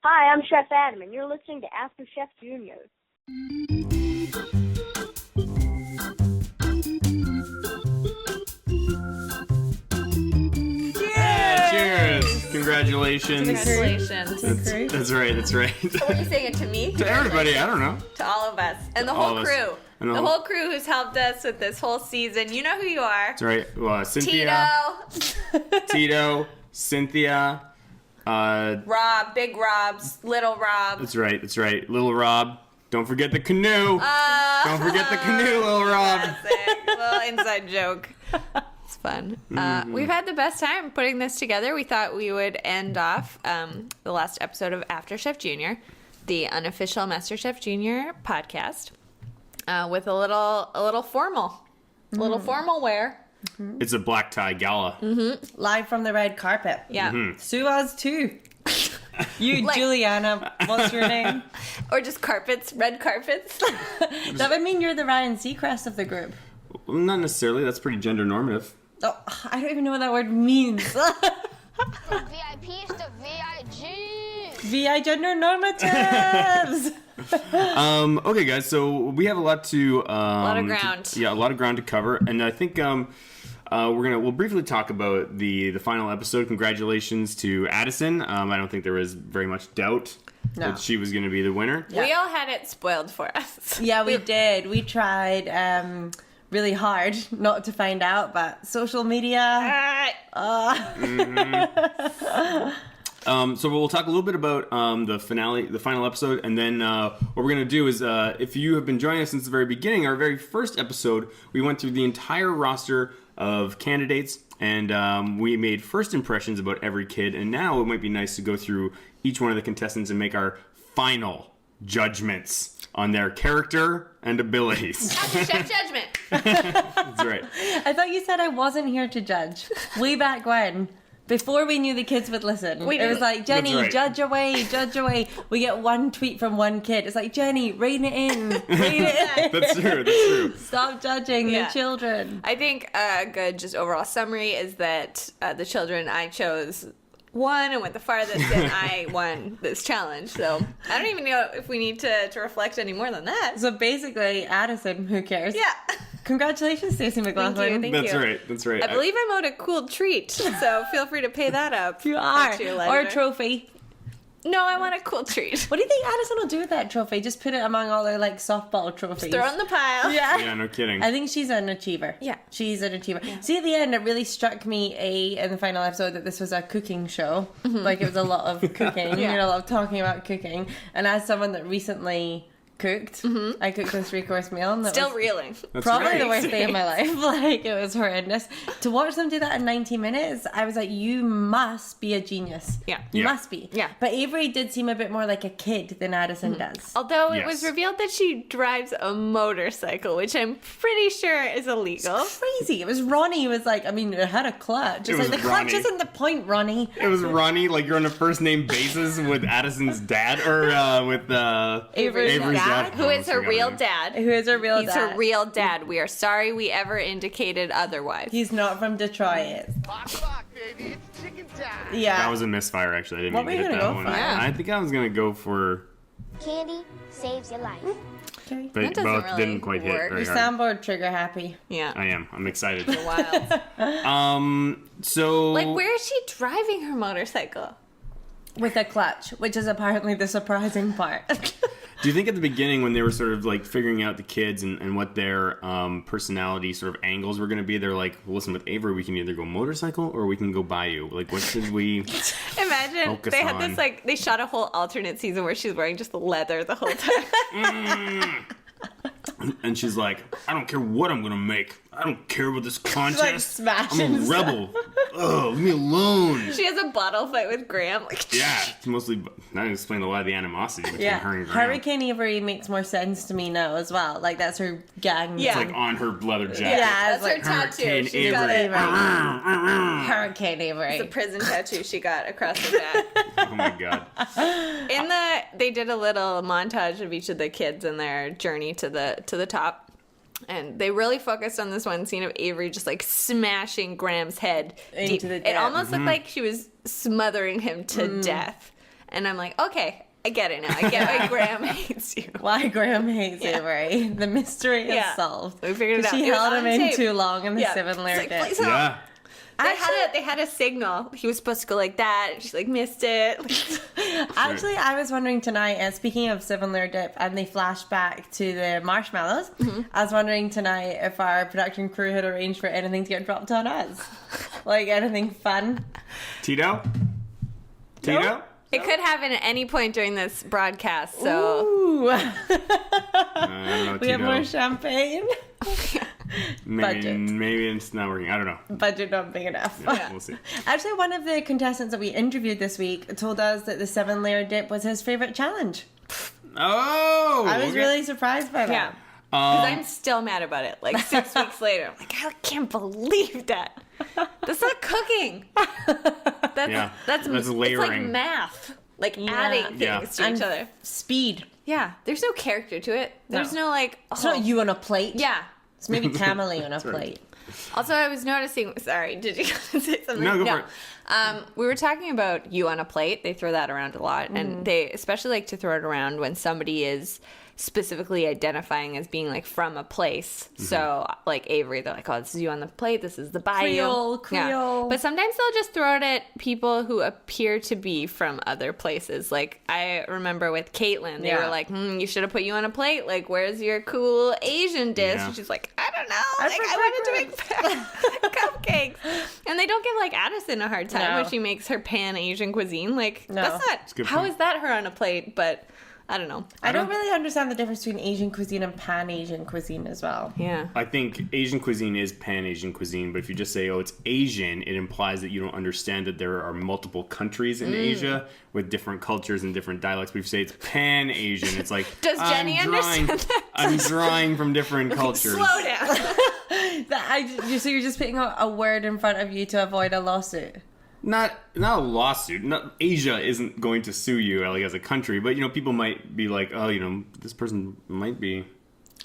Hi, I'm Chef Adam, and you're listening to AfterChef Junior. Cheers! Congratulations. Congratulations. That's right. So were you saying it to me? To everybody, I don't know. To all of us. And the all whole of us. crew. And The whole crew who's helped us with this whole season. You know who you are. That's right. Well, Cynthia, Tito, Cynthia, Rob, Big Rob's, Little Rob. That's right. Little Rob. Don't forget the canoe. Don't forget the canoe, Little Rob. Classic. Little inside joke. It's fun. We've had the best time putting this together. We thought we would end off the last episode of AfterChef Junior, the unofficial MasterChef Junior podcast, with a little formal, formal wear. It's a black tie gala. Live from the red carpet. Yeah. Suaz too. You, Like- Juliana, what's your name? Or just carpets, red carpets. That would mean you're the Ryan Seacrest of the group. Well, not necessarily. That's pretty gender normative. Oh, I don't even know what that word means. VIPs to VIG. VI gender normatives. Okay, guys. So we have a lot to a lot of ground. a lot of ground to cover, and I think we'll briefly talk about the final episode. Congratulations to Addison. I don't think there was very much doubt that she was going to be the winner. Yeah. We all had it spoiled for us. Yeah, we did. We tried really hard not to find out, but social media. So we'll talk a little bit about the final episode, and then what we're going to do is, if you have been joining us since the very beginning, our very first episode, we went through the entire roster of candidates, and we made first impressions about every kid, and now it might be nice to go through each one of the contestants and make our final judgments on their character and abilities. Chef Judgment. That's right. I thought you said I wasn't here to judge. Way back when. Before we knew the kids would listen. It was like, Jenny, That's right. judge away. We get one tweet from one kid. It's like, Jenny, rein it in. That's true. Stop judging the children. I think a good just overall summary is that the children I chose won and went the farthest, and I won this challenge. So I don't even know if we need to reflect any more than that. So basically, Addison, who cares? Yeah. Congratulations, Stacey McLaughlin. Thank you. That's right. I believe I'm owed a cool treat, so feel free to pay that up. You are. at your Or leisure. a trophy. No, I want a cool treat. What do you think Addison will do with that trophy? Just put it among all her, like, softball trophies. Throw in the pile. Yeah, no kidding. I think she's an achiever. Yeah. She's an achiever. Yeah. See, at the end, it really struck me, in the final episode, that this was a cooking show. Like, it was a lot of cooking. Yeah. You know, a lot of talking about cooking. And as someone that recently cooked, I cooked a 3-course meal. And that Still was reeling. That's probably right. the worst day of my life. Like, it was horrendous. To watch them do that in 90 minutes, I was like, you must be a genius. Yeah. You Yeah. must be. Yeah. But Avery did seem a bit more like a kid than Addison does. Although it Yes. was revealed that she drives a motorcycle, which I'm pretty sure is illegal. Crazy. It was Ronnie who was like, I mean, it had a clutch. It It's like, was the clutch Ronnie. isn't the point, Ronnie. It was Ronnie, like you're on a first name basis with Addison's dad, or with Avery's dad? Who is her Oh, real my God. dad. Who is her real He's dad? her real dad. We are sorry we ever indicated otherwise. He's not from Detroit. Baby, it's chicken time. Yeah. That was a misfire, actually. I didn't What mean to were you hit gonna that go one. for? Yeah. I think I was gonna go for, Candy saves your life. Okay. but doesn't both really didn't quite hit work. very Your hard. soundboard trigger happy. Yeah. I am. I'm excited. Wild. So Like, where is she driving her motorcycle? With a clutch, which is apparently the surprising part. do you think at the beginning, when they were sort of like figuring out the kids and what their personality sort of angles were going to be, they're like, well, listen, with Avery, we can either go motorcycle or we can go bayou. Like, what should we? Imagine Focus they had on. this, like, they shot a whole alternate season where she's wearing just leather the whole time. And she's like, I don't care what I'm gonna make. I don't care about this contest. like smashing I'm a stuff. rebel. Oh, leave me alone. She has a bottle fight with Graham. Like, Yeah, it's mostly that explains a lot of the animosity between Yeah. her and Graham. Hurricane Avery makes more sense to me now as well. Like, that's her gang. Yeah. It's like on her leather jacket. Yeah, that's it's her like tattoo. Hurricane She's got Avery. it. Hurricane Avery. It's a prison tattoo she got across the back. Oh my god. They did a little montage of each of the kids and their journey to the top. And they really focused on this one scene of Avery just like smashing Graham's head Into deep. the It depths. almost looked like she was smothering him to death. And I'm like, okay, I get it now. I get why Graham hates you. Why Graham hates Avery. The mystery is solved. We figured it out. She It was held him on in tape. too long in the Yeah. 7-layer It's like, dip. please help. Yeah. They had a signal. He was supposed to go like that. And she like missed it. Actually, I was wondering tonight, speaking of 7-layer dip, and they flash back to the marshmallows, I was wondering tonight if our production crew had arranged for anything to get dropped on us. Like anything fun. Tito? Tito? It could happen at any point during this broadcast. So Ooh. I don't know, We have Tito. more champagne. budget. Maybe it's not working. I don't know. Budget not big enough. Yeah, we'll see. Actually, one of the contestants that we interviewed this week told us that the 7-layer dip was his favorite challenge. Oh! I was okay. really surprised by that. yeah. Because I'm still mad about it. Like 6 weeks later, I'm like, I can't believe that. That's not cooking. That's layering. It's like math. Like adding things Yeah. to And each other. speed. Yeah. There's no character to it. There's no like. It's not you on a plate. Yeah. It's maybe Tamale on a plate. Also, I was noticing. Sorry, did you say something? No, go for it. We were talking about you on a plate. They throw that around a lot, and they especially like to throw it around when somebody is specifically identifying as being like from a place. So like Avery, they're like, oh, this is you on the plate. This is the bayou. Creole. But sometimes they'll just throw it at people who appear to be from other places. Like I remember with Caitlin, they were like, you should have put you on a plate. Like, where's your cool Asian dish? Yeah. And she's like, I don't know. Like, I wanted to make cupcakes. And they don't give like Addison a hard time when she makes her pan Asian cuisine. Like, that's not, good how point. is that her on a plate? But I don't know. I don't really understand the difference between Asian cuisine and pan-Asian cuisine as well. Yeah. I think Asian cuisine is pan-Asian cuisine, but if you just say, oh, it's Asian, it implies that you don't understand that there are multiple countries in Asia with different cultures and different dialects. But if you say it's pan-Asian, it's like, Does Jenny understand that? I'm drawing from different cultures. Slow down. So you're just putting a word in front of you to avoid a lawsuit? Not a lawsuit. Asia isn't going to sue you like as a country, but people might be like, oh, this person might be.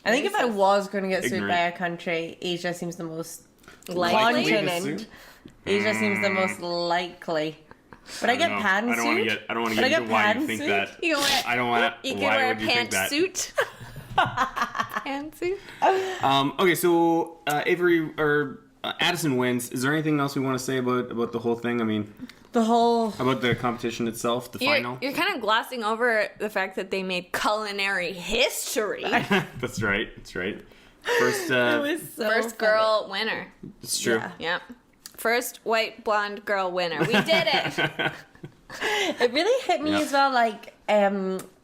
I think if I was going to get sued Ignorant. by a country, Asia seems the most Likely to continent. Asia seems the most likely. But I get No, pan I don't want to suit. get. I don't want to But I get get into why you pan think suit. that. You can wear, I don't want. you can Why wear a would you think that? pantsuit. Pantsuit. Okay, so Avery or Addison wins. Is there anything else we want to say about the whole thing? I mean, The whole... about the competition itself, the final. You're kind of glossing over the fact that they made culinary history. That's right. That's right. First, First girl winner. it's true. Yeah. Yep. First white blonde girl winner. We did it. It really hit me Yeah. as well, like,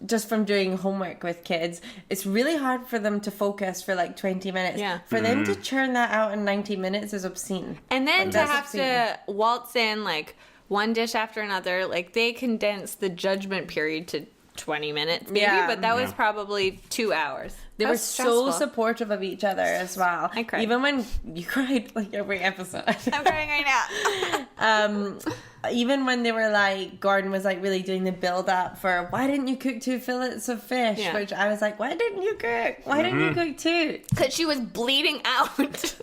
just from doing homework with kids, it's really hard for them to focus for like 20 minutes. Yeah. For them to churn that out in 90 minutes is obscene. And then to That's have obscene. to waltz in like one dish after another, like they condensed the judgment period to 20 minutes maybe, Yeah. but that was Yeah. probum, 2 hours. They That were was so stressful. supportive of each other as well. I cried. Even when you cried like every episode. I'm crying right now. Even when they were like, Gordon was like really doing the build up for why didn't you cook 2 fillets of fish? Yeah. Which I was like, why didn't you cook? Why didn't you cook 2? Because she was bleeding out.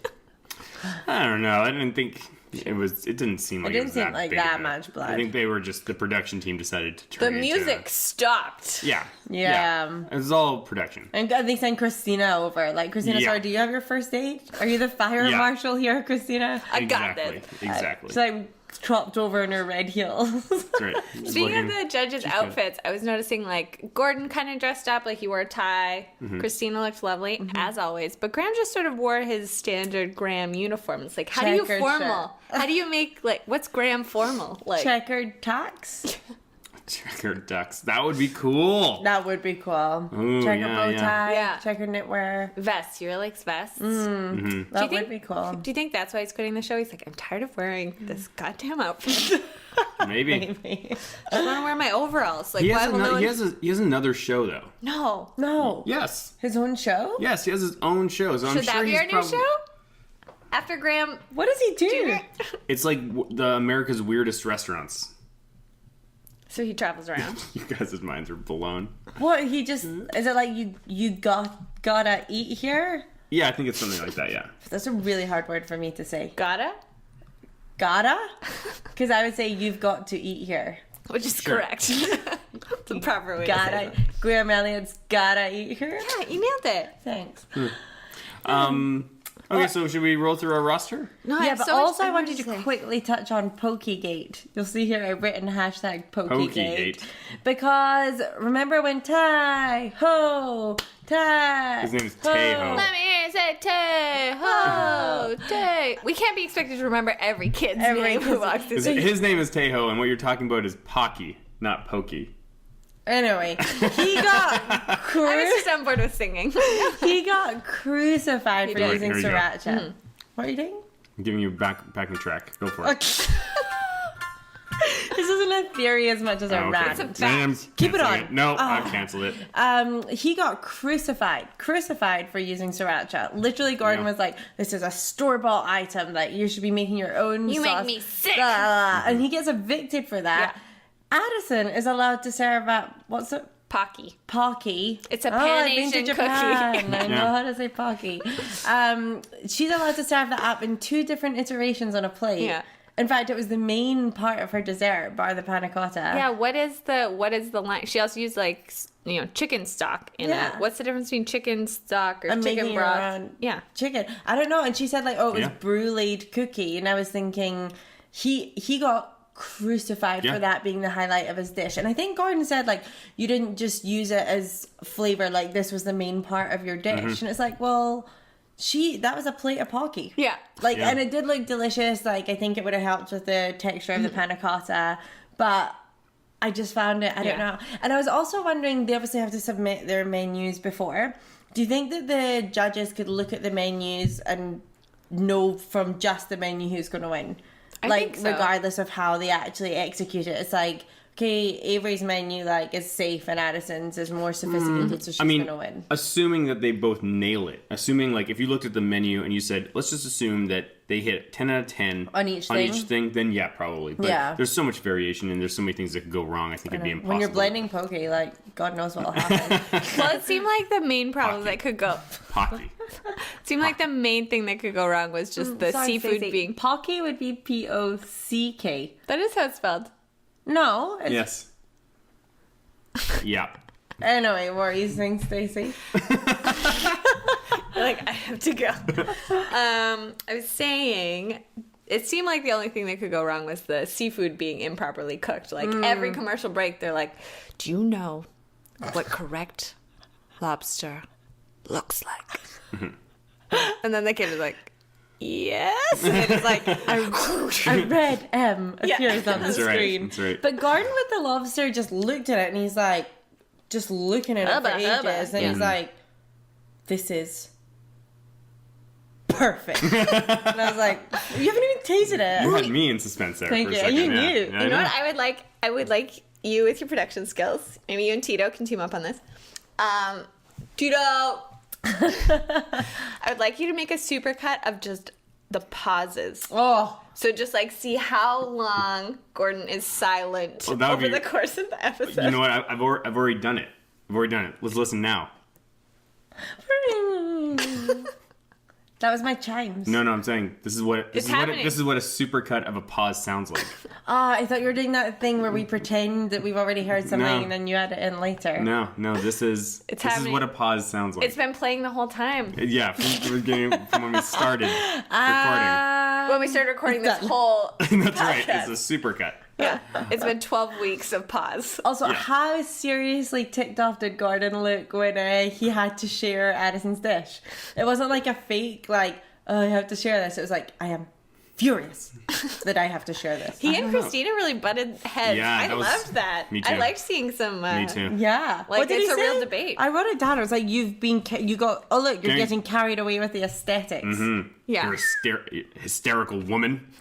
I don't know. I didn't think it was. It didn't seem like It didn't was seem that like big that of a- much blood. I think they were just the production team decided to The turn it into music stopped. Yeah. Yeah. It was all production. And they sent Christina over. Like, Christina, Yeah. sorry, do you have your first aid? Are you the fire Yeah. marshal here, Christina? I got Exactly. this. Exactly. She's like tropped over in her red heels. That's right. Speaking of Looking- the judges' outfits, I was noticing like Gordon kind of dressed up like he wore a tie. Mm-hmm. Christina looked lovely as always, but Graham just sort of wore his standard Graham uniform. It's like, how do Checkered you formal? How do you make like what's Graham formal? Like Checkered tux? Checkered ducks. That would be cool. That would be cool. Ooh, Checkered yeah, bow yeah. tie, Yeah. checkered knitwear. vests. You like vests? That think- would be cool. Do you think that's why he's quitting the show? He's like, I'm tired of wearing this goddamn outfit. Maybe. Maybe. I want to wear my overalls. Like, He why has, will no one... he has another show though. No. No. Yes. His own show? Yes, he has his own show. So I'm Should sure that be he's our new probably, show? After Graham What does he do? Junior? It's like the America's Weirdest Restaurants. So he travels around. You guys' minds are blown. What, he just, is it like you gotta eat here? Yeah, I think it's something like that. Yeah. That's a really hard word for me to say. Gotta? Gotta? Because I would say you've got to eat here. which is correct. The proper way to say Gotta, it. Graham Elliott's gotta eat her. Yeah, you nailed it. Thanks. Okay, so should we roll through our roster? No, I Yeah, have but so much also I more wanted to say. quickly touch on Pokegate. You'll see here I've written hashtag Pokegate. Pokegate. Because remember when Ty Ho Ty His name is Ho. Tay-Ho. Let me hear you say Tay Ho Tay. We can't be expected to remember every kid's name who walks through. His name is Tay-Ho, and what you're talking about is Pocky, not Pokey. Anyway, he got I was just on board with singing. he got crucified for did. using Here you go. sriracha. What are you doing? I'm giving you back in the track. Go for it. This isn't a theory as much as a Oh, okay. rant. It's a Then I'm Keep it canceling on. No, I've canceled it. He got crucified for using sriracha. Literally, Gordon Yeah. was like, "This is a store-bought item that you should be making your own You sauce." make me sick. Blah, blah, blah. And he gets evicted for that. Yeah. Addison is allowed to serve at what's it? Pocky. Pocky. It's a I've been to Pan-Asian Japan. cookie. I know Yeah. how to say Pocky. She's allowed to serve that up in 2 different iterations on a plate. Yeah. In fact, it was the main part of her dessert, bar the panna cotta. Yeah, what is the line? She also used chicken stock in Yeah. it. What's the difference between chicken stock or And chicken making your broth? own Yeah. chicken. I don't know. And she said it was Yeah. brulee cookie, and I was thinking he got crucified Yeah. for that being the highlight of his dish. And I think Gordon said you didn't just use it as flavor, this was the main part of your dish. Mm-hmm. And it's well, that was a plate of pocky. Yeah. Yeah. And it did look delicious. I think it would have helped with the texture of the panna cotta, but I just found it, I don't Yeah. know. And I was also wondering, they obviously have to submit their menus before. Do you think that the judges could look at the menus and know from just the menu who's going to win? I think so. Regardless of how they actually execute it. It's okay, Avery's menu is safe and Addison's is more sophisticated, so she's going to win. Assuming that they both nail it. Assuming, if you looked at the menu and you said, let's just assume that they hit 10 out of 10 On each thing? then yeah, probably. But Yeah. there's so much variation and there's so many things that could go wrong. I think it'd be impossible. When you're blending poke, God knows what'll happen. Well, it seemed like the main problem Pocky. that could go. Pocky. Seemed like the main thing that could go wrong was just the Sorry, seafood Stacey. being. Pocky would be Pock. That is how it's spelled. No. It's, Yes. Yeah. Anyway, what are you saying, Stacey? I have to go. I was saying, it seemed like the only thing that could go wrong was the seafood being improperly cooked. Every commercial break, they're like, "Do you know what correct lobster looks like?" And then the kid is like, "Yes." And it is A red M appears on the That's right. screen. That's right. But Gordon with the lobster just looked at it and he's just looking at it Hubba, for ages. hubba. And Yeah. he's like, "This is perfect." And I was like, "You haven't even tasted it." You had me in suspense there Thank for a you. second. You yeah. knew. Yeah, I You know know. what? I would like you with your production skills. Maybe you and Tito can team up on this. Tito! I would like you to make a supercut of just the pauses. Oh, So just see how long Gordon is silent Well, that would over be- the course of the episode. You know what? I've already done it. Let's listen now. that was my chimes. No, I'm saying this is what happening. this is what a supercut of a pause sounds like. I thought you were doing that thing where we pretend that we've already heard something No. and then you add it in later. No, this is It's this happening. is what a pause sounds like. It's been playing the whole time. Yeah, from the beginning, from when we started When we started recording this whole recording. That's right. podcast. It's a supercut. Yeah. It's been 12 weeks of pause. Also, Yeah. how seriously ticked off did Gordon look when he had to share Addison's dish? It wasn't a fake, oh, you have to share this. It was I am furious that I have to share this. He and Christina really butted heads. Yeah, I that was- loved that. me too. I liked seeing some. Me too. Yeah. What did it's he a real say? debate. I wrote it down. It was you look, you're Dang. getting carried away with the esthetics Yeah. You're a hysterical woman.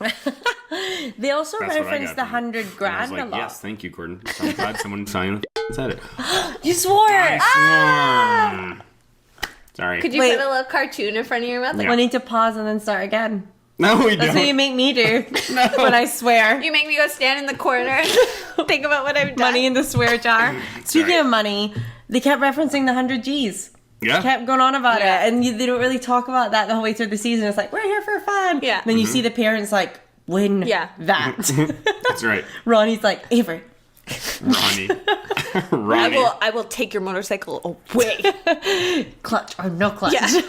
They also That's what I referenced got the from it. 100 And I grand was a like, lot. yes, thank you, Gordon. I'm glad someone said it. You swore! I swore. Sorry. Could you Wait. put a little cartoon in front of your mouth? Yeah. We need to pause and then start again. No, we That's don't. what you make me do when I swear. You make me go stand in the corner and think about what I've done. Money in the swear jar. Speaking Sorry. of money, they kept referencing the 100 G's. Yeah. Kept going on about Yeah. it, and they don't really talk about that the whole way through the season. It's we're here for fun. Yeah. And then you see the parents win Yeah. that. That's right. Ronnie's like, Avery, Ronnie. Ronnie. I will take your motorcycle away. Clutch or no clutch. Yeah.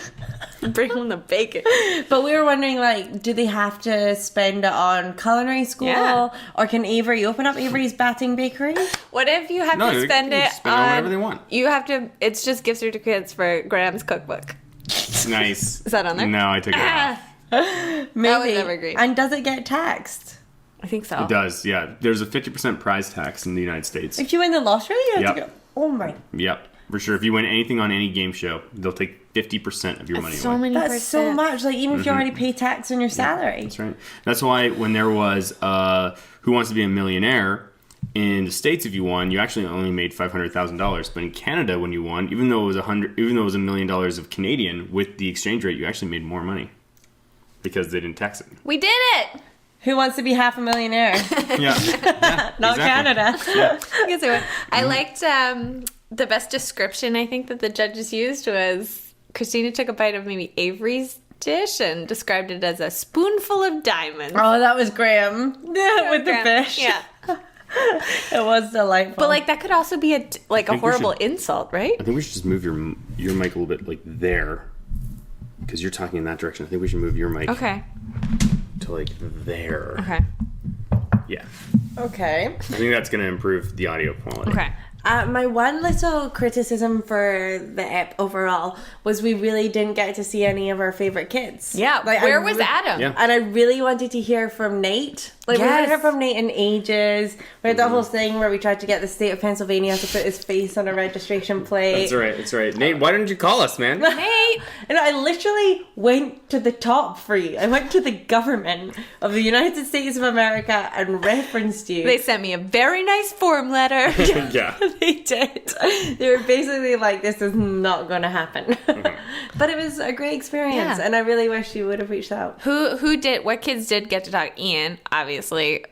Bring home the bacon. But we were wondering, like, do they have to spend it on culinary school? Yeah. Or can Avery open up Avery's batting bakery? What if you have No, to they spend can it spend it on whatever they want. You have to. It's just gift certificates for Graham's cookbook. Nice. Is that on there? No, I took it off. Maybe. was evergreen. And does it get taxed? I think so. It does, yeah. There's a 50% prize tax in the United States. If you win the lottery, you have Yep. to go. Oh my. Yep, for sure. If you win anything on any game show, they'll take 50% of your money So away. many That's so percent. much. Like, even if you already pay tax on your salary. That's right. That's why when there was Who Wants to Be a Millionaire, in the States, if you won, you actually only made $500,000. But in Canada, when you won, even though it was $1 million of Canadian, with the exchange rate, you actually made more money because they didn't tax it. We did it. Who wants to be half a millionaire? Yeah, Not exactly. Canada. Yeah. Yes, it was. I liked the best description I think that the judges used was Christina took a bite of maybe Avery's dish and described it as a spoonful of diamonds. Oh, that was Graham. With the Graham. fish. Yeah. It was delightful. But like that could also be a think we horrible should- insult, right? I think we should just move your mic a little bit like there, because you're talking in that direction. I think we should move your mic Okay. to like there. Okay. Yeah, Okay. I think that's going to improve the audio quality. Okay. My one little criticism for the ep overall was we really didn't get to see any of our favorite kids. Yeah. Like, Where was Adam? Yeah. And I really wanted to hear from Nate. Like, we Yes. haven't heard from Nate in ages. We had that whole thing where we tried to get the state of Pennsylvania to put his face on a registration plate. That's right. That's right. Nate, why didn't you call us, man? Nate. And I literally went to the top for you. I went to the government of the United States of America and referenced you. They sent me a very nice form letter. Yeah. They did. They were basically like, this is not going to happen. But it was a great experience. Yeah. And I really wish you would have reached out. What kids did get to talk? Ian, obviously.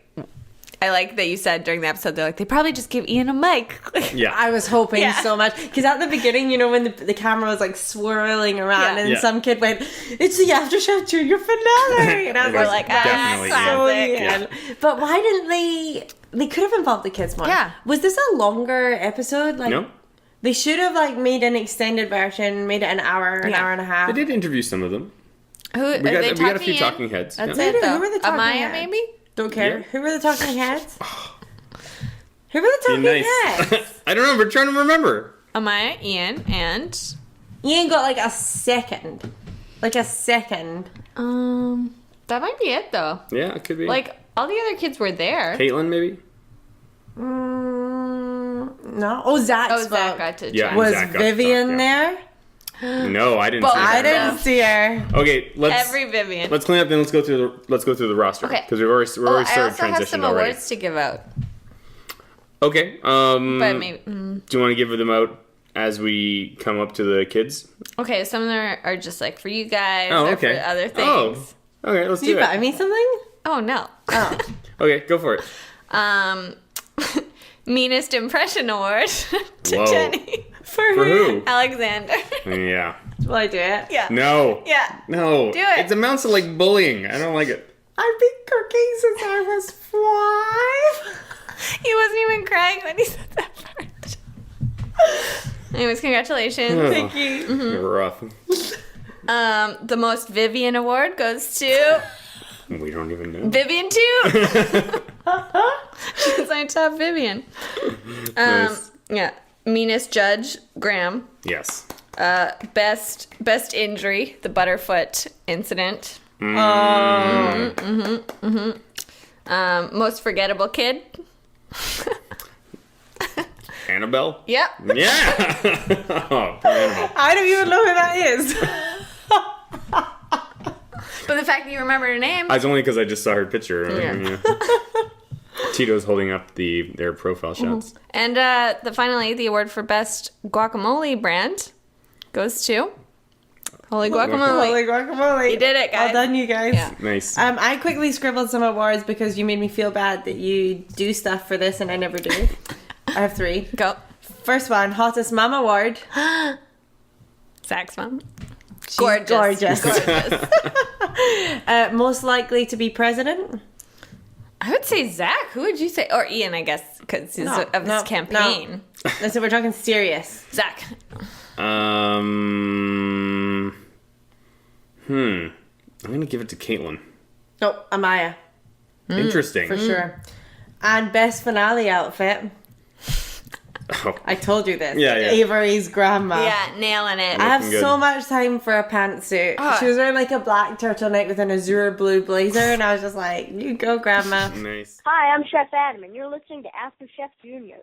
I like that you said during the episode, they're like, they probably just give Ian a mic. Yeah. I was hoping Yeah. so much. Because at the beginning, you know, when the camera was like swirling around Yeah. and Yeah. some kid went, it's the AfterChef Junior finale. And I was It was like, definitely that's so Ian. Ian. But why didn't they could have involved the kids more. Yeah. Was this a longer episode? Like, No? They should have like made an extended version, made it an hour and a half. They did interview some of them. Who We are got, they we got a few in? talking heads. That's Yeah. it, though. Who were the talking Amaya, heads? maybe? Don't care. Yeah. Who were the talking heads? Who were the Be talking nice. heads? I don't know. We're trying to remember. Amaya, Ian, and Ian got like a second. Like a second. that might be it though. Yeah, it could be. Like all the other kids were there. Caitlin, maybe? No. Oh, Zach's Oh, Zach got to Yeah. join. Was Zach got to Vivian talk, there? No, I didn't But see I her. didn't see her. Okay, let's Every Vivian. let's clean up and let's go through the roster. Okay. Because we're already I started also have some transitioned already. awards to give out, Okay. but maybe. Do you want to give them out as we come up to the kids? Okay, some of them are just like for you guys Oh, or okay. for other Oh, things. okay. Let's Did do you it. buy me something? Oh no. Oh. Okay, go for it. Meanest Impression Award to Whoa. Jenny For who? Alexander. Yeah. Will I do it? Yeah. No. Yeah. No. Do it. It amounts to like bullying. I don't like it. I've been cooking since I was 5. He wasn't even crying when he said that part. Anyways, congratulations. Thank you. You're rough. The most Vivian Award goes to We don't even know. Vivian 2. She's my top Vivian. Nice. Yeah. Meanest Judge, Graham. Yes. Best injury, the Butterfoot incident. Most forgettable kid. Annabelle? Yep. Yeah. Oh, poor Annabelle. I don't even know who that is. But the fact that you remember her name. It's only because I just saw her picture. Yeah. Tito's holding up their profile shots. And finally, the award for best guacamole brand goes to Holy Guacamole. Holy guacamole. You did it, guys. Well done, you guys. Yeah. Nice. I quickly scribbled some awards because you made me feel bad that you do stuff for this and I never do. I have 3. Go. First one, Hottest Mom Award. Zach's mom. She's Gorgeous. Most likely to be president. I would say Zach. Who would you say? Or Ian, I guess, because he's of this campaign. No. Listen, we're talking serious. Zach. I'm gonna give it to Caitlin. No, Amaya. Interesting. For sure. And best finale outfit. Oh. I told you this. Yeah. Avery's grandma. Yeah, nailing it. I have Looking good. so much time for a pantsuit. Oh. She was wearing like a black turtleneck with an azure blue blazer, and I was just like, you go, grandma. Nice. Hi, I'm Chef Adam, and you're listening to AfterChef Junior.